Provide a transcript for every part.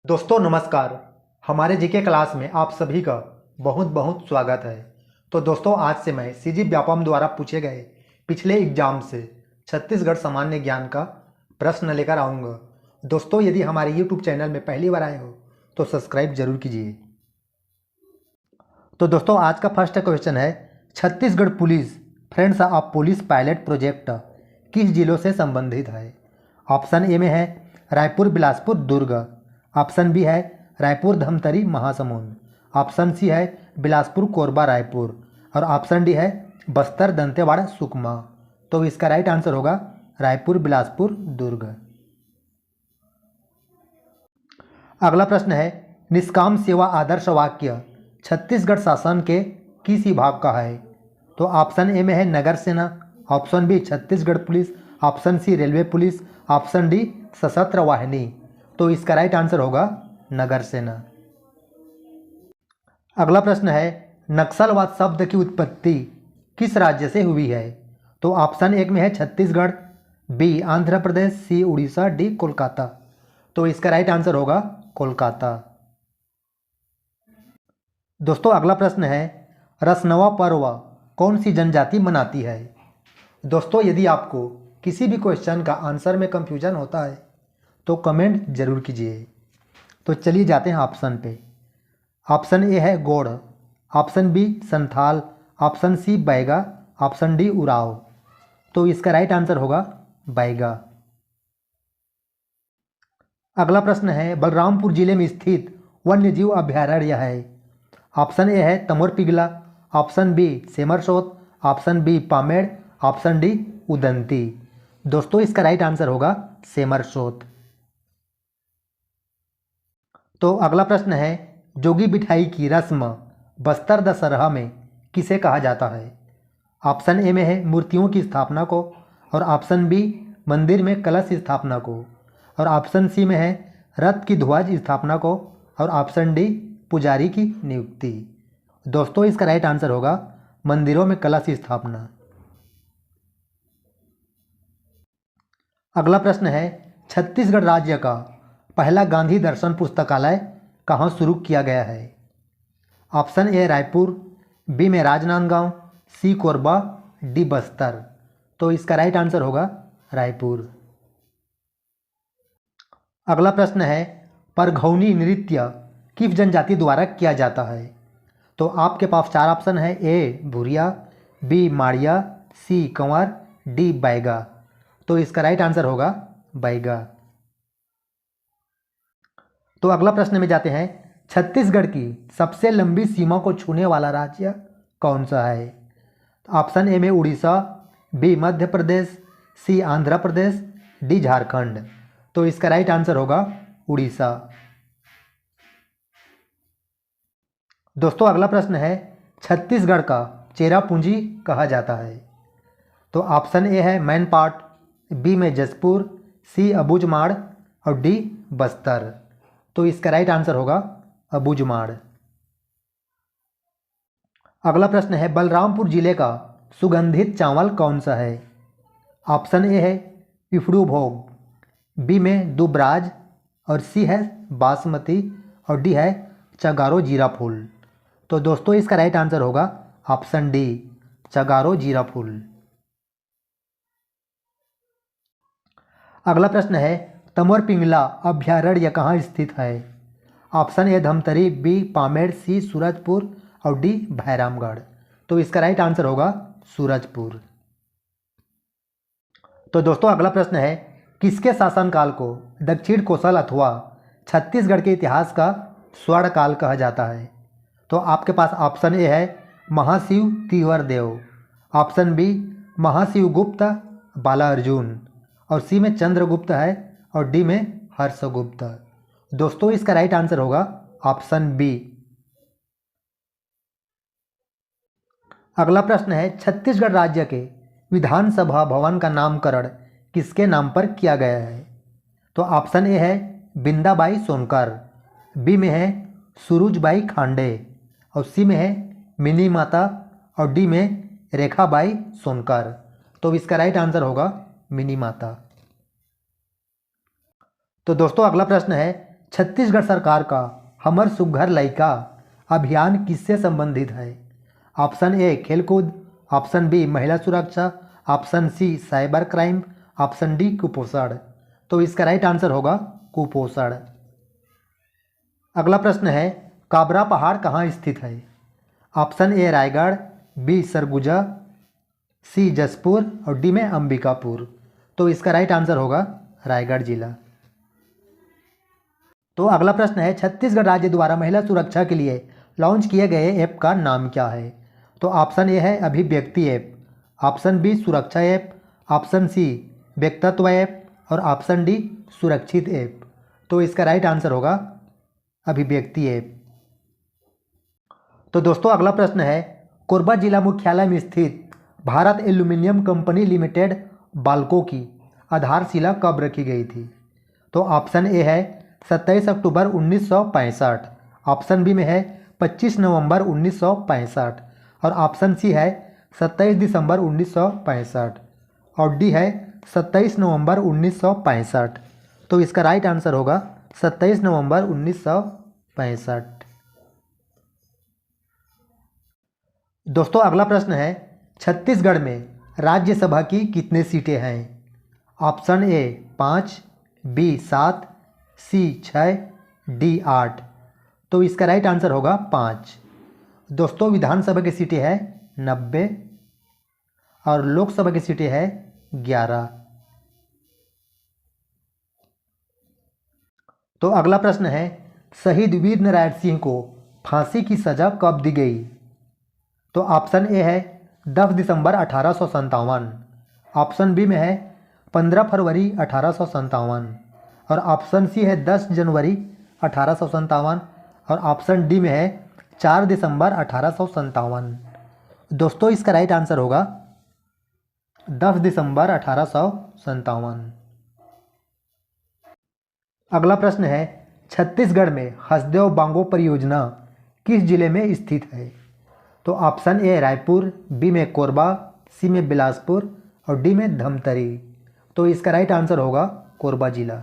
दोस्तों नमस्कार। हमारे जीके क्लास में आप सभी का बहुत बहुत स्वागत है। तो दोस्तों आज से मैं सीजी व्यापम द्वारा पूछे गए पिछले एग्जाम से छत्तीसगढ़ सामान्य ज्ञान का प्रश्न लेकर आऊँगा। दोस्तों यदि हमारे यूट्यूब चैनल में पहली बार आए हो तो सब्सक्राइब जरूर कीजिए। तो दोस्तों आज का फर्स्ट क्वेश्चन है, Chhattisgarh police friends of police pilot project किस जिलों से संबंधित है? ऑप्शन ए में है रायपुर, बिलासपुर, दुर्ग। ऑप्शन बी है रायपुर, धमतरी, महासमुंद। ऑप्शन सी है बिलासपुर, कोरबा, रायपुर। और ऑप्शन डी है बस्तर, दंतेवाड़ा, सुकमा। तो इसका राइट आंसर होगा रायपुर, बिलासपुर, दुर्ग। अगला प्रश्न है, निष्काम सेवा आदर्श वाक्य छत्तीसगढ़ शासन के किस विभाग का है? तो ऑप्शन ए में है नगर सेना। Option B Chhattisgarh police. Option C railway police. Option D सशस्त्र वाहिनी। तो इसका राइट आंसर होगा नगर सेना। अगला प्रश्न है, नक्सलवाद शब्द की उत्पत्ति किस राज्य से हुई है? तो ऑप्शन एक में है छत्तीसगढ़, बी आंध्र प्रदेश, सी उड़ीसा, डी कोलकाता। तो इसका राइट आंसर होगा कोलकाता। दोस्तों अगला प्रश्न है, रसनवा पर्व कौन सी जनजाति मनाती है? दोस्तों यदि आपको किसी भी क्वेश्चन का आंसर में कंफ्यूजन होता है तो कमेंट जरूर कीजिए। तो चलिए जाते हैं ऑप्शन पे। ऑप्शन ए है Gond. Option B Santhal. Option C Baiga. Option D Oraon. तो इसका राइट आंसर होगा बैगा। अगला प्रश्न है, बलरामपुर जिले में स्थित वन्यजीव अभयारण्य है। ऑप्शन ए है Tamor Pingla. Option B Semarsot. Option B Pamed. Option D Udanti. दोस्तों इसका राइट आंसर होगा सेमरसोत। तो अगला प्रश्न है, जोगी बिठाई की रस्म बस्तर दशहरा में किसे कहा जाता है? ऑप्शन ए में है मूर्तियों की स्थापना को। और ऑप्शन बी मंदिर में कलश स्थापना को। और ऑप्शन सी में है रथ की ध्वज स्थापना को। और ऑप्शन डी पुजारी की नियुक्ति। दोस्तों इसका राइट आंसर होगा मंदिरों में कलश स्थापना। अगला प्रश्न है, छत्तीसगढ़ राज्य का पहला गांधी दर्शन पुस्तकालय कहाँ शुरू किया गया है? ऑप्शन ए रायपुर, बी में राजनांदगांव, सी कोरबा, डी बस्तर। तो इसका राइट आंसर होगा रायपुर। अगला प्रश्न है, परघौनी नृत्य किस जनजाति द्वारा किया जाता है? तो आपके पास चार ऑप्शन है, ए भूरिया, बी माड़िया, सी कंवर, डी बैगा। तो इसका राइट आंसर होगा बैगा। तो अगला प्रश्न में जाते हैं, छत्तीसगढ़ की सबसे लंबी सीमा को छूने वाला राज्य कौन सा है? ऑप्शन ए में उड़ीसा, बी मध्य प्रदेश, सी आंध्र प्रदेश, डी झारखंड। तो इसका राइट आंसर होगा उड़ीसा। दोस्तों अगला प्रश्न है, छत्तीसगढ़ का चेरापूंजी कहा जाता है। तो ऑप्शन ए है मैनपाट, बी में जसपुर, सी अबूझमाड़ और डी बस्तर। तो इसका राइट आंसर होगा अबूझमाड़। अगला प्रश्न है, बलरामपुर जिले का सुगंधित चावल कौन सा है? ऑप्शन ए है पिफड़ू भोग, बी में दुबराज और सी है बासमती और डी है चगारो जीरा फूल। तो दोस्तों इसका राइट आंसर होगा ऑप्शन डी चगारो जीरा फूल। अगला प्रश्न है, तमोर पिंगला अभयारण्य कहाँ स्थित है? Option A Dhamtari, B Pamed, C Surajpur और डी भैरामगढ़। तो इसका राइट आंसर होगा सूरजपुर। तो दोस्तों अगला प्रश्न है, किसके शासनकाल को दक्षिण कोसल अथवा छत्तीसगढ़ के इतिहास का स्वर्ण काल कहा जाता है? तो आपके पास ऑप्शन ए है महाशिव तिवर देव। ऑप्शन बी महाशिव गुप्त बाला अर्जुन। और सी में चंद्रगुप्त है और डी में हर्षगुप्त। दोस्तों इसका राइट आंसर होगा ऑप्शन बी। अगला प्रश्न है, छत्तीसगढ़ राज्य के विधानसभा भवन का नामकरण किसके नाम पर किया गया है? तो ऑप्शन ए है बिंदाबाई सोनकर, बी में है सुरुजबाई खांडे और सी में है मिनी माता और डी में रेखाबाई सोनकर। तो इसका राइट आंसर होगा मिनी माता। तो दोस्तों अगला प्रश्न है, छत्तीसगढ़ सरकार का हमर सुघ्घर लइका अभियान किससे संबंधित है? ऑप्शन ए खेलकूद, ऑप्शन बी महिला सुरक्षा, option C cyber crime, option D कुपोषण। तो इसका राइट आंसर होगा कुपोषण। अगला प्रश्न है काबरा पहाड़ कहाँ स्थित है? Option A Raigarh, B Surguja, C Jashpur और डी में अंबिकापुर। तो इसका राइट आंसर होगा रायगढ़ जिला। तो अगला प्रश्न है छत्तीसगढ़ राज्य द्वारा महिला सुरक्षा के लिए लॉन्च किए गए ऐप का नाम क्या है? तो ऑप्शन ए है अभिव्यक्ति ऐप, ऑप्शन बी सुरक्षा ऐप, ऑप्शन सी व्यक्तित्व ऐप और ऑप्शन डी सुरक्षित ऐप। तो इसका राइट आंसर होगा अभिव्यक्ति ऐप। तो दोस्तों अगला प्रश्न है कोरबा जिला मुख्यालय में स्थित Bharat aluminium company limited Balco की आधारशिला कब रखी गई थी? तो ऑप्शन ए है 27 अक्टूबर 1965, ऑप्शन बी में है 25 नवंबर 1965 और ऑप्शन सी है 27 दिसंबर 1965 और डी है 27 नवंबर 1965। तो इसका राइट आंसर होगा 27 नवंबर 1965। दोस्तों अगला प्रश्न है छत्तीसगढ़ में राज्यसभा की कितने सीटें हैं? Option A 5, B 7, C 6, D 8। तो इसका राइट आंसर होगा 5। दोस्तों विधानसभा की सीटें हैं 90 और लोकसभा की सीटें हैं 11। तो अगला प्रश्न है शहीद वीर नारायण सिंह को फांसी की सजा कब दी गई? तो ऑप्शन ए है 10 दिसंबर 1857, ऑप्शन बी में है 15 फरवरी 1857 और ऑप्शन सी है 10 जनवरी 1857 और ऑप्शन डी में है 4 दिसंबर 1857। दोस्तों इसका राइट आंसर होगा 10 दिसंबर 1857। अगला प्रश्न है छत्तीसगढ़ में हसदेव बांगो परियोजना किस जिले में स्थित है? तो ऑप्शन ए रायपुर, बी में कोरबा, सी में बिलासपुर और डी में धमतरी। तो इसका राइट आंसर होगा कोरबा जिला।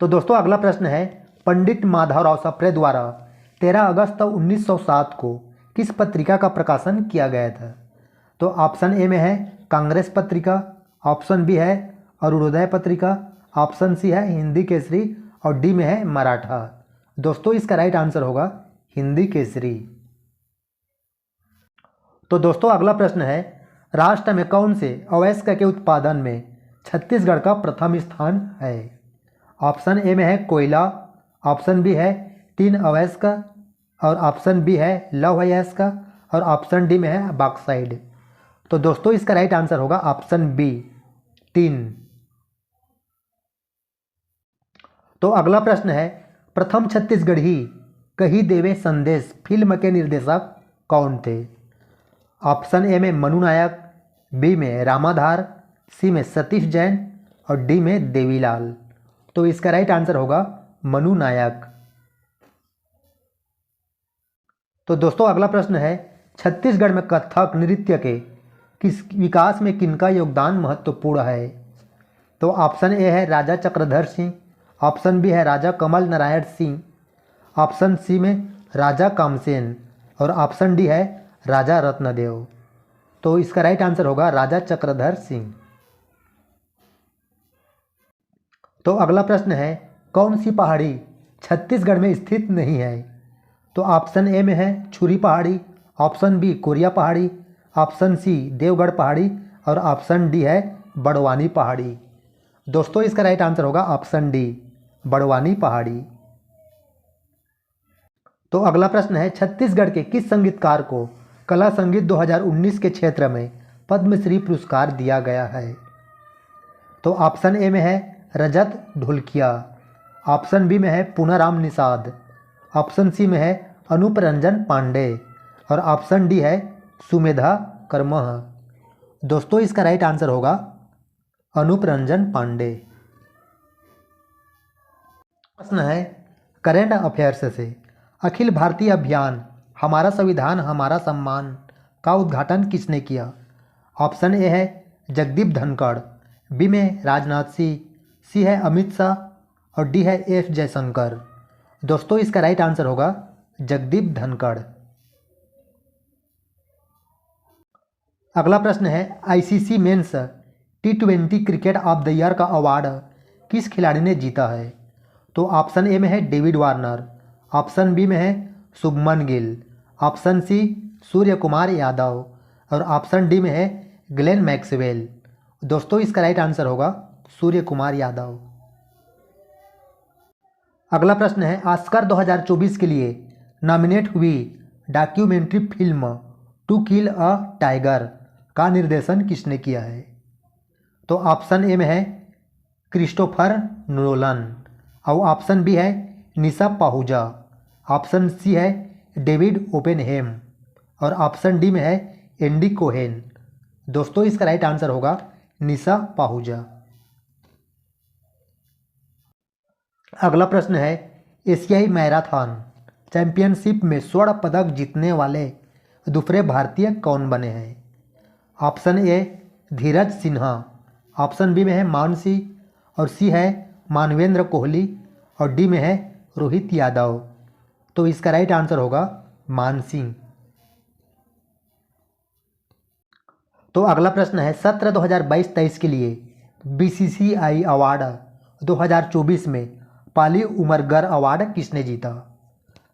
तो दोस्तों अगला प्रश्न है पंडित माधवराव सप्रे द्वारा 13 अगस्त 1907 को किस पत्रिका का प्रकाशन किया गया था? तो ऑप्शन ए में है कांग्रेस पत्रिका, ऑप्शन बी है अरुणोदय पत्रिका, ऑप्शन सी है हिंदी केसरी और डी में है मराठा। दोस्तों इसका राइट आंसर होगा हिंदी केसरी। तो दोस्तों अगला प्रश्न है राष्ट्र में कौन से अवयस्क के उत्पादन में छत्तीसगढ़ का प्रथम स्थान है? ऑप्शन ए में है कोयला, ऑप्शन बी है टीन अवयस्क और ऑप्शन बी है लौह अयस्क और ऑप्शन डी में है बॉक्साइड। तो दोस्तों इसका राइट आंसर होगा ऑप्शन बी टीन। तो अगला प्रश्न है प्रथम छत्तीसगढ़ी कही देवे संदेश फिल्म के निर्देशक कौन थे? ऑप्शन ए में मनु नायक, बी में रामाधार, सी में सतीश जैन और डी में देवीलाल। तो इसका राइट आंसर होगा मनु नायक। तो दोस्तों अगला प्रश्न है छत्तीसगढ़ में कथक नृत्य के किस विकास में किनका योगदान महत्वपूर्ण है? तो ऑप्शन ए है राजा चक्रधर सिंह, ऑप्शन बी है राजा कमल नारायण सिंह, ऑप्शन सी में राजा कामसेन और ऑप्शन डी है राजा रत्नदेव। तो इसका राइट आंसर होगा राजा चक्रधर सिंह। तो अगला प्रश्न है कौन सी पहाड़ी छत्तीसगढ़ में स्थित नहीं है? तो ऑप्शन ए में है छुरी पहाड़ी, ऑप्शन बी कोरिया पहाड़ी, ऑप्शन सी देवगढ़ पहाड़ी और ऑप्शन डी है बड़वानी पहाड़ी। दोस्तों इसका राइट आंसर होगा ऑप्शन डी बड़वानी पहाड़ी। तो अगला प्रश्न है छत्तीसगढ़ के किस संगीतकार को कला संगीत 2019 के क्षेत्र में पद्मश्री पुरस्कार दिया गया है? तो ऑप्शन ए में है रजत ढोलकिया, ऑप्शन बी में है पूनाराम निषाद, ऑप्शन सी में है अनूप रंजन पांडे और ऑप्शन डी है सुमेधा कर्मह। दोस्तों इसका राइट आंसर होगा अनूप रंजन पांडे। प्रश्न है करेंट अफेयर्स से अखिल भारतीय अभियान हमारा संविधान हमारा सम्मान का उद्घाटन किसने किया? ऑप्शन ए है जगदीप धनखड़, बी में राजनाथ सिंह, सी है अमित शाह और डी है एस जयशंकर। दोस्तों इसका राइट आंसर होगा जगदीप धनखड़। अगला प्रश्न है ICC men's T20 cricket of the year का अवार्ड किस खिलाड़ी ने जीता है? तो ऑप्शन ए में है डेविड वार्नर, ऑप्शन बी में है शुभमन गिल, ऑप्शन सी सूर्य कुमार यादव और ऑप्शन डी में है ग्लेन मैक्सवेल। दोस्तों इसका राइट आंसर होगा सूर्य कुमार यादव। अगला प्रश्न है ऑस्कर 2024 के लिए नॉमिनेट हुई documentary film To Kill a Tiger का निर्देशन किसने किया है? तो ऑप्शन ए में है क्रिस्टोफर नोलन और ऑप्शन बी है निशा पाहुजा, ऑप्शन सी है डेविड ओपेनहेम और ऑप्शन डी में है एंडी कोहेन। दोस्तों इसका राइट आंसर होगा निशा पाहुजा। अगला प्रश्न है एशियाई मैराथन चैंपियनशिप में स्वर्ण पदक जीतने वाले दूसरे भारतीय कौन बने हैं? Option A Dheeraj Sinha, option B में है मानसी और सी है मानवेंद्र कोहली और डी में है रोहित यादव। तो इसका राइट आंसर होगा मानसी। तो अगला प्रश्न है सत्र 2022-23 के लिए बीसीसीआई अवार्ड 2024 में पाली उमरगर अवार्ड किसने जीता?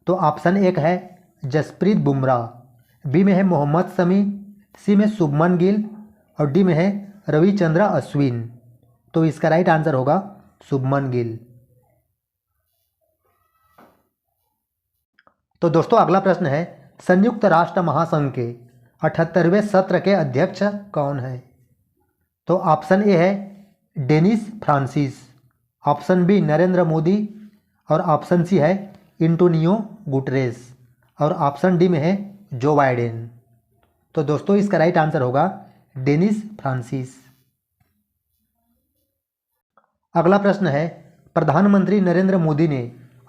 तो ऑप्शन एक है जसप्रीत बुमराह, बी में है मोहम्मद शमी, सी में शुभमन गिल और डी में है रविचंद्र अश्विन। तो इसका राइट आंसर होगा शुभमन गिल। तो दोस्तों अगला प्रश्न है संयुक्त राष्ट्र महासंघ के 78वें सत्र के अध्यक्ष कौन है? तो ऑप्शन ए है Dennis Francis, option B Narendra Modi और ऑप्शन सी है एंटोनियो गुटरेस और ऑप्शन डी में है जो बाइडेन। तो दोस्तों इसका राइट आंसर होगा डेनिस फ्रांसिस। अगला प्रश्न है प्रधानमंत्री नरेंद्र मोदी ने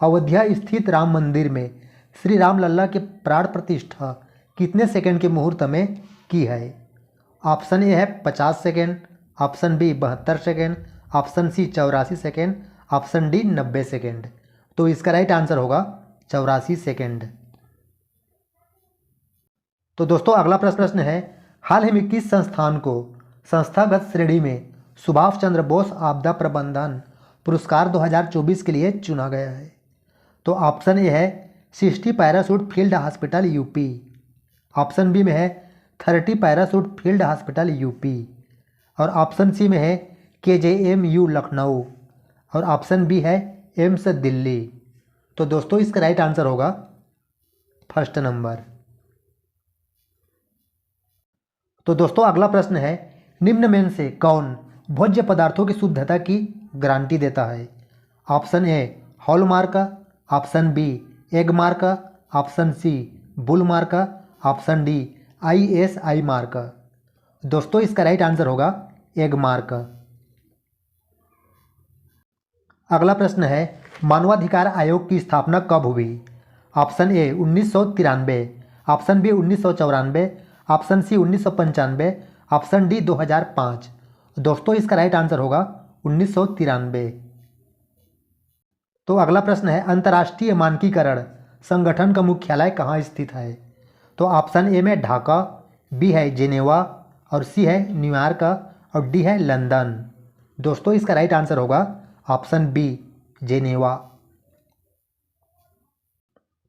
अयोध्या स्थित राम मंदिर में श्री राम लल्ला के प्राण प्रतिष्ठा कितने सेकंड के मुहूर्त में की है? ऑप्शन ए है 50 second, option B 72 second, option C 84 second, option D 90 second. तो इसका राइट आंसर होगा 84 सेकंड। तो दोस्तों अगला प्रश्न है हाल ही में किस संस्थान को संस्थागत श्रेणी में सुभाष चंद्र बोस आपदा प्रबंधन पुरस्कार 2024 के लिए चुना गया है? तो ऑप्शन ए है 60 parachute field hospital UP, option B में है 30 पैराशूट फील्ड हॉस्पिटल यूपी और ऑप्शन सी में है KJMU लखनऊ और ऑप्शन बी है एम्स दिल्ली। तो दोस्तों इसका राइट आंसर होगा फर्स्ट नंबर। तो दोस्तों अगला प्रश्न है निम्न में से कौन भोज्य पदार्थों की शुद्धता की गारंटी देता है? Option A hallmark, option B Agmark, option C bull mark, option D ISI mark. दोस्तों इसका राइट आंसर होगा एग मार्क। अगला प्रश्न है मानवाधिकार आयोग की स्थापना कब हुई? Option A 1993, option B 1994, option C 1995, option D 2005। दोस्तों इसका राइट आंसर होगा 1993। तो अगला प्रश्न है अंतर्राष्ट्रीय मानकीकरण संगठन का मुख्यालय कहाँ स्थित है? तो ऑप्शन ए में ढाका, बी है जेनेवा और सी है न्यूयॉर्क और डी है लंदन। दोस्तों इसका राइट आंसर होगा ऑप्शन बी जेनेवा।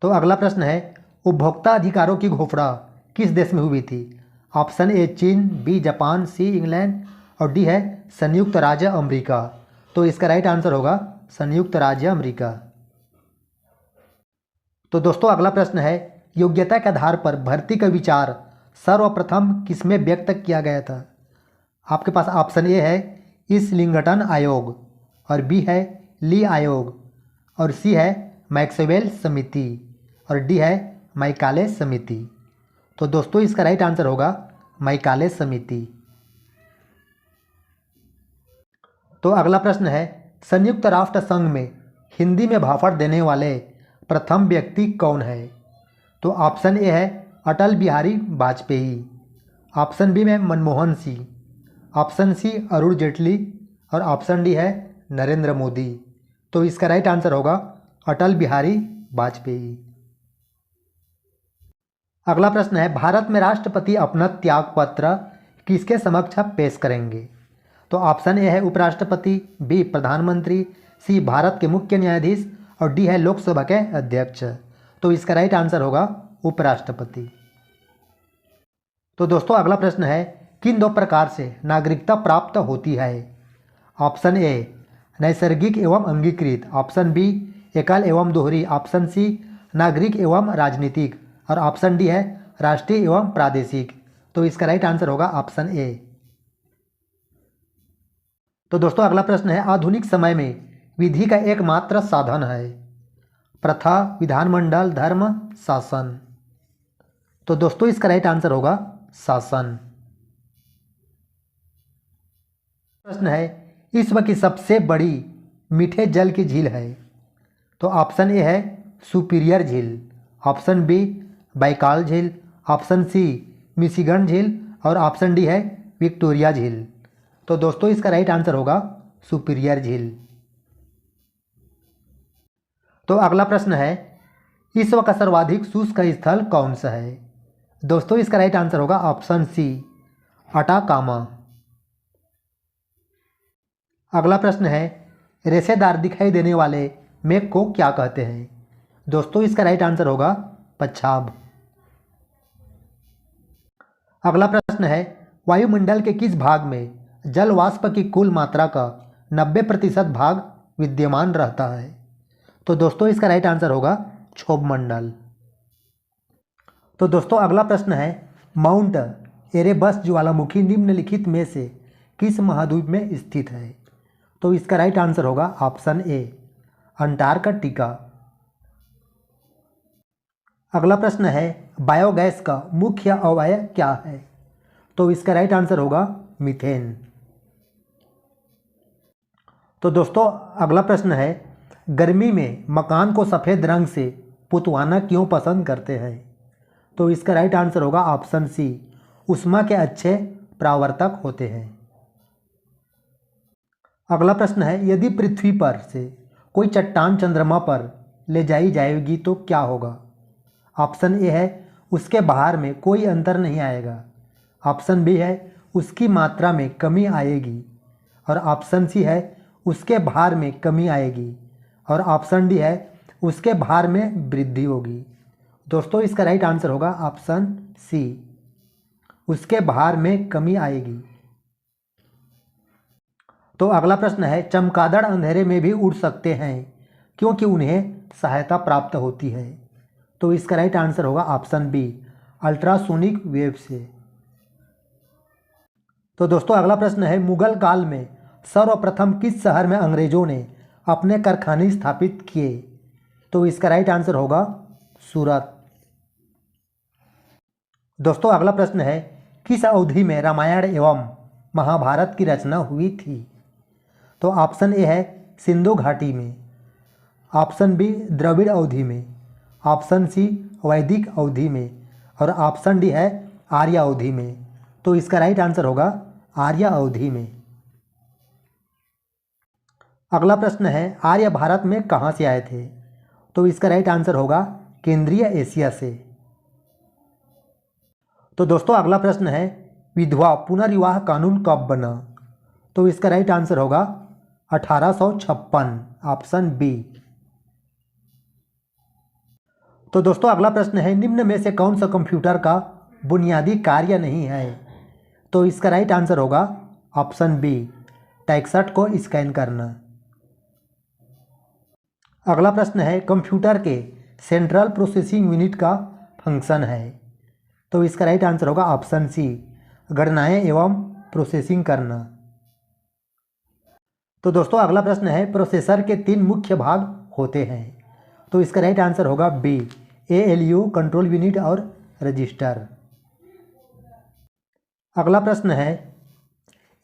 तो अगला प्रश्न है उपभोक्ता अधिकारों की घोषणा किस देश में हुई थी? ऑप्शन ए चीन, बी जापान, सी इंग्लैंड और डी है संयुक्त राज्य अमेरिका। तो इसका राइट आंसर होगा संयुक्त राज्य अमेरिका। तो दोस्तों अगला प्रश्न है योग्यता के आधार पर भर्ती का विचार सर्वप्रथम किसमें व्यक्त किया गया था? आपके पास ऑप्शन ए है इस्लिंगटन आयोग और बी है ली आयोग और सी है मैक्सवेल समिति और डी है मैकाले समिति। तो दोस्तों इसका राइट आंसर होगा मैकाले समिति। तो अगला प्रश्न है संयुक्त राष्ट्र संघ में हिंदी में भाषण देने वाले प्रथम व्यक्ति कौन है? तो ऑप्शन ए है अटल बिहारी वाजपेयी, ऑप्शन बी में मनमोहन सिंह, ऑप्शन सी अरुण जेटली और ऑप्शन डी है नरेंद्र मोदी। तो इसका राइट आंसर होगा अटल बिहारी वाजपेयी। अगला प्रश्न है, भारत में राष्ट्रपति अपना त्याग पत्र किसके समक्ष पेश करेंगे? तो ऑप्शन ए है उपराष्ट्रपति, बी प्रधानमंत्री, सी भारत के मुख्य न्यायाधीश और डी है लोकसभा के अध्यक्ष। तो इसका राइट आंसर होगा उपराष्ट्रपति। तो दोस्तों अगला प्रश्न है, किन दो प्रकार से नागरिकता प्राप्त होती है? ऑप्शन ए नैसर्गिक एवं अंगीकृत, ऑप्शन बी एकल एवं दोहरी, ऑप्शन सी नागरिक एवं राजनीतिक और ऑप्शन डी है राष्ट्रीय एवं प्रादेशिक। तो इसका राइट आंसर होगा ऑप्शन ए। तो दोस्तों अगला प्रश्न है, आधुनिक समय में विधि का एकमात्र साधन है? प्रथा, विधानमंडल, धर्म, शासन। तो दोस्तों इसका राइट आंसर होगा शासन। प्रश्न है, विश्व की सबसे बड़ी मीठे जल की झील है? तो ऑप्शन ए है सुपीरियर झील, ऑप्शन बी बैकाल झील, ऑप्शन सी मिशिगन झील और ऑप्शन डी है विक्टोरिया झील। तो दोस्तों इसका राइट आंसर होगा सुपीरियर झील। तो अगला प्रश्न है, विश्व का सर्वाधिक शुष्क स्थल कौन सा है? दोस्तों इसका राइट आंसर होगा ऑप्शन सी अटाकामा। अगला प्रश्न है, रेशेदार दिखाई देने वाले मेघ को क्या कहते हैं? दोस्तों इसका राइट आंसर होगा पच्छाब। अगला प्रश्न है, वायुमंडल के किस भाग में जल वाष्प की कुल मात्रा का 90% भाग विद्यमान रहता है? तो दोस्तों इसका राइट आंसर होगा क्षोभमंडल। तो दोस्तों अगला प्रश्न है, माउंट एरेबस ज्वालामुखी निम्नलिखित में से किस महाद्वीप में स्थित है? तो इसका राइट आंसर होगा ऑप्शन ए अंटार्कटिका। अगला प्रश्न है, बायोगैस का मुख्य अवयव क्या है? तो इसका राइट आंसर होगा मीथेन। तो दोस्तों अगला प्रश्न है, गर्मी में मकान को सफ़ेद रंग से पुतवाना क्यों पसंद करते हैं? तो इसका राइट आंसर होगा ऑप्शन सी ऊष्मा के अच्छे परावर्तक होते हैं। अगला प्रश्न है, यदि पृथ्वी पर से कोई चट्टान चंद्रमा पर ले जाई जाएगी तो क्या होगा? ऑप्शन ए है उसके बाहर में कोई अंतर नहीं आएगा, ऑप्शन बी है उसकी मात्रा में कमी आएगी और ऑप्शन सी है उसके भार में कमी आएगी और ऑप्शन डी है उसके भार में वृद्धि होगी। दोस्तों इसका राइट आंसर होगा ऑप्शन सी उसके भार में कमी आएगी। तो अगला प्रश्न है, चमगादड़ अंधेरे में भी उड़ सकते हैं क्योंकि उन्हें सहायता प्राप्त होती है? तो इसका राइट आंसर होगा ऑप्शन बी अल्ट्रासोनिक वेव से। तो दोस्तों अगला प्रश्न है, मुगल काल में सर्वप्रथम किस शहर में अंग्रेजों ने अपने कारखाने स्थापित किए? तो इसका राइट आंसर होगा सूरत। दोस्तों अगला प्रश्न है, किस अवधि में रामायण एवं महाभारत की रचना हुई थी? तो ऑप्शन ए है सिंधु घाटी में, ऑप्शन बी द्रविड़ अवधि में, ऑप्शन सी वैदिक अवधि में और ऑप्शन डी है आर्य अवधि में। तो इसका राइट आंसर होगा आर्य अवधि में। अगला प्रश्न है, आर्य भारत में कहाँ से आए थे? तो इसका राइट आंसर होगा केंद्रीय एशिया से। तो दोस्तों अगला प्रश्न है, विधवा पुनर्विवाह कानून कब बना? तो इसका राइट आंसर होगा 1856, ऑप्शन बी। तो दोस्तों अगला प्रश्न है, निम्न में से कौन सा कंप्यूटर का बुनियादी कार्य नहीं है? तो इसका राइट आंसर होगा ऑप्शन बी टेक्स्ट को स्कैन करना। अगला प्रश्न है, कंप्यूटर के सेंट्रल प्रोसेसिंग यूनिट का फंक्शन है? तो इसका राइट आंसर होगा ऑप्शन सी गणनाएं एवं प्रोसेसिंग करना। तो दोस्तों अगला प्रश्न है, प्रोसेसर के 3 मुख्य भाग होते हैं? तो इसका राइट आंसर होगा बी ALU, कंट्रोल यूनिट और रजिस्टर। अगला प्रश्न है,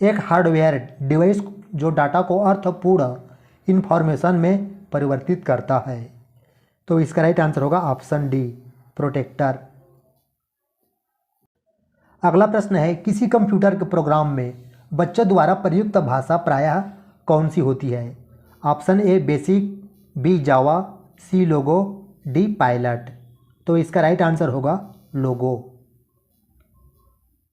एक हार्डवेयर डिवाइस जो डाटा को अर्थपूर्ण इंफॉर्मेशन में परिवर्तित करता है? तो इसका राइट आंसर होगा ऑप्शन डी प्रोटेक्टर। अगला प्रश्न है, किसी कंप्यूटर के प्रोग्राम में बच्चों द्वारा प्रयुक्त भाषा प्रायः कौन सी होती है? Option A BASIC, B Java, C Logo, D Pilot. तो इसका राइट आंसर होगा लोगो।